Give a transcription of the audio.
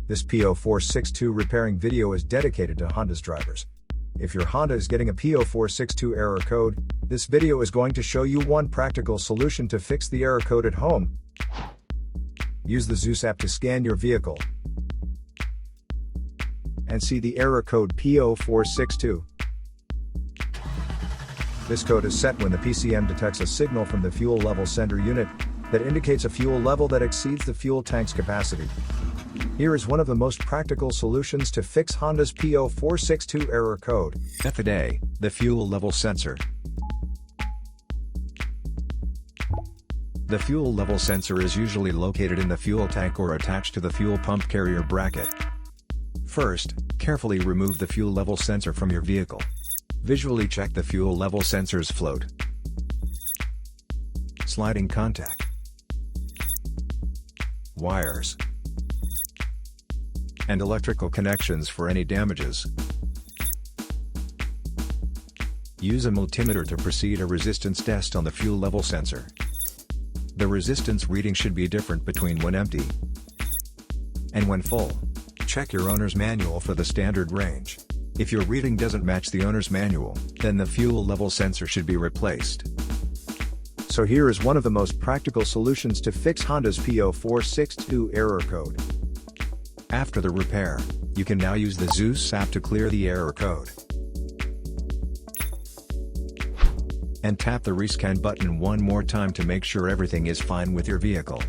This P0462 repairing video is dedicated to Honda's drivers. If your Honda is getting a P0462 error code, this video is going to show you one practical solution to fix the error code at home. Use the Zeus app to scan your vehicle and see the error code P0462. This code is set when the PCM detects a signal from the fuel level sender unit that indicates a fuel level that exceeds the fuel tank's capacity. Here is one of the most practical solutions to fix Honda's P0462 error code. FA, the fuel level sensor. The fuel level sensor is usually located in the fuel tank or attached to the fuel pump carrier bracket. First, carefully remove the fuel level sensor from your vehicle. Visually check the fuel level sensor's float, sliding contact, wires, and electrical connections for any damages. Use a multimeter to proceed a resistance test on the fuel level sensor. The resistance reading should be different between when empty and when full. Check your owner's manual for the standard range. If your reading doesn't match the owner's manual, then the fuel level sensor should be replaced. So here is one of the most practical solutions to fix Honda's P0462 error code. After the repair, you can now use the Zeus app to clear the error code. And tap the rescan button one more time to make sure everything is fine with your vehicle.